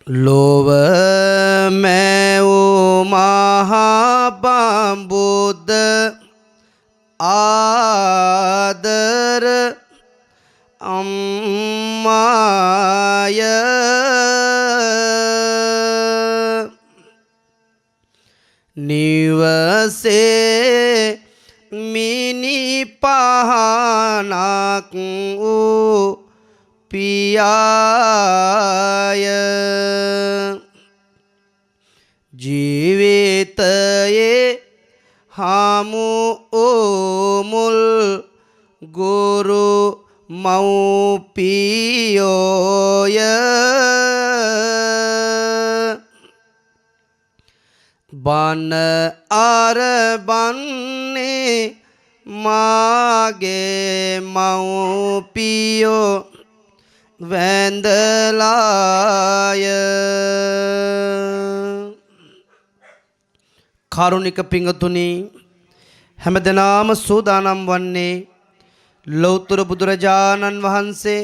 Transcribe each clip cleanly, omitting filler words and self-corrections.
ලොව මැවූ මහාබඹුද්ද ආදර අම්මාය නිවසේ මිනි පහනක් වූ පියාය ජීවිතයේ හමු මුල් ගුරු මව්පියෝය බණ අරබන්නේ මාගේ මව්පියෝ වැඳලාය කාරුණික පිංගතුනි හැමදෙනාම සූදානම් වන්නේ ලෞතර බුදුරජාණන් වහන්සේ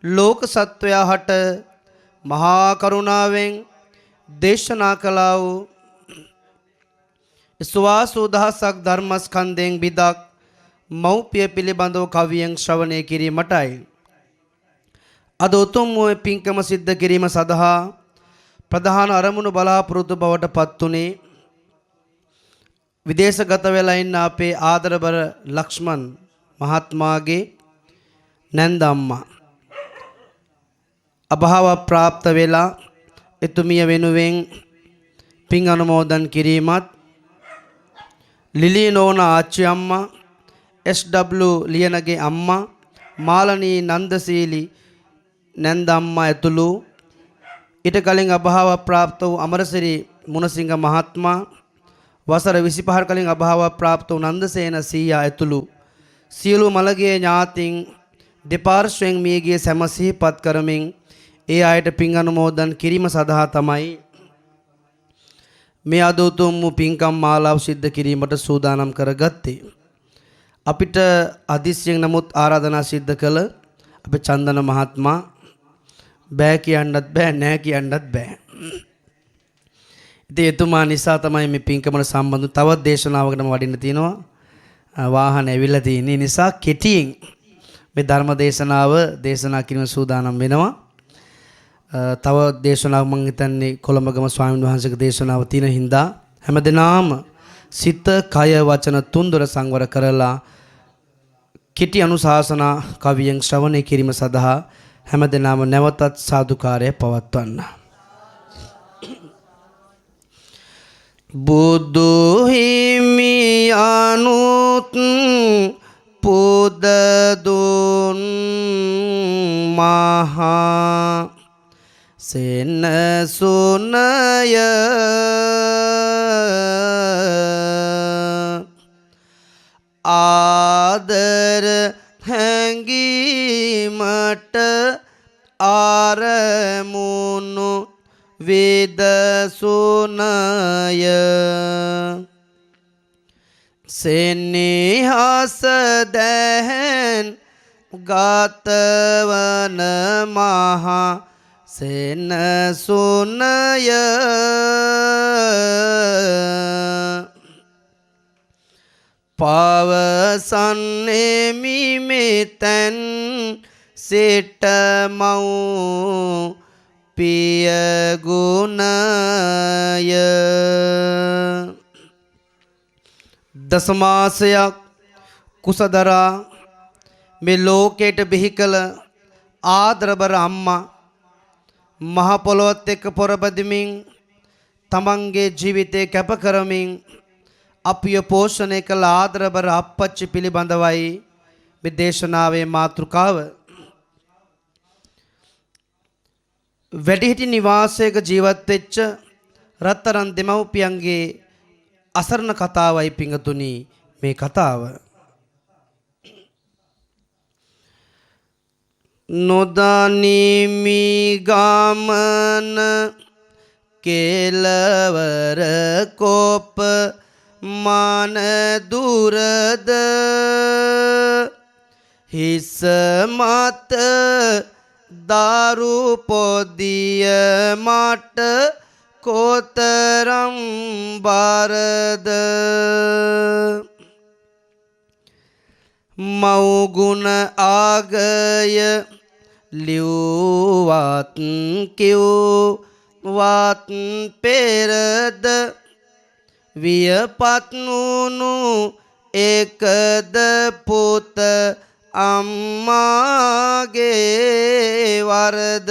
ලෝක සත්වයා හට මහා කරුණාවෙන් දේශනා කළා වූ ස්වාසෝදහසක් ධර්මස්කන්ධයෙන් බිදක් මෞපිය පිළිබඳව කවියෙන් ශ්‍රවණය කිරීමටයි. අද උතුම් වූ පින්කම සිද්ධ කිරීම සඳහා ප්‍රධාන අරමුණු බලාපොරොත්තු බවට පත්ුනේ විදේශගත වෙලා ඉන්න අපේ ආදරබර ලක්ෂ්මන් මහත්මයාගේ නැන්ද අම්මා අභාව ප්‍රාප්ත වෙලා එතුමිය වෙනුවෙන් පින් අනුමෝදන් කිරීමත් ලිලී නෝන ආච්චි අම්මා SW ලියනගේ අම්මා මාලනී නන්දසීලි නැන්ද අම්මා ඇතුළු ඊට කලින් අභාව ප්‍රාප්ත වූ අමරසිරි මුණසිංහ මහත්මයා වසර 25 කලින් අභාව ප්‍රාප්ත වූ නන්දසේන සීයා ඇතුළු සියලු මළගේ ඥාතීන් දෙපාර්ශ්වයෙන් මියගිය සැම සිහිපත් කරමින් ඒ අයට පින් අනුමෝදන් කිරීම සඳහා තමයි මේ අද උතුම් වූ පින්කම් මාලාව සිද්ධ කිරීමට සූදානම් කරගත්තේ. අපිට අදිස්සියෙන් නමුත් ආරාධනා සිද්ධ කළ අපේ චන්දන මහත්මයා බෑ කියන්නත් බෑ නෑ කියන්නත් බෑ. ඉතින් එතුමා නිසා තමයි මේ පින්කමට සම්බන්ධ තවත් දේශනාවකටම වඩින්න තියෙනවා. වාහන ඇවිල්ලා තියෙන නිසා කෙටියෙන් මේ ධර්ම දේශනාව දේශනා කිරීම සූදානම් වෙනවා. තව දේශනාවක් මම හිතන්නේ කොළඹගම ස්වාමීන් වහන්සේගේ දේශනාව තියෙන හින්දා හැමදෙනාම සිත කය වචන තුන්දොර සංවර කරලා කෙටි අනුශාසනා කවියෙන් ශ්‍රවණය කිරීම සඳහා හැමදෙනාම නැවතත් සාදුකාරය පවත්වන්න. බුදු හිමි අනුත් පුද දුන් මහා සෙනසුනය ආදර හැඟීමට ආරමුණු විදසුනය සෙනෙහස දැහැන් ගතවන මහා සෙනසුනය පවසන්නේමි මෙතැන් සිට මව් පිය ගුණය දසමාසයක් කුසදරා මේ ලෝකයට බිහි කළ ආදරබර අම්මා මහ පොළොවත් එක්ක පොරබදිමින් තමන්ගේ ජීවිතේ කැප කරමින් අපිය පෝෂණය කළ ආදරබර අප්පච්චි පිළිබඳවයි මේ දේශනාවේ මාතෘකාව. වැඩිහිටි නිවාසයක ජීවත් වෙච්ච රත්තරන් දෙමව්පියන්ගේ අසරණ කතාවයි පිංගතුනි මේ කතාව. නොදනිමි ගමන කෙලවර කොප මන දුරද හිස මත දාරු පොදිය මට කොතරම් බාරද මව්ගුණ ආගය ලිව්වත් කිව්වත් පෙරද වියපත් වුණු එකද පුත අම්මාගේ වරද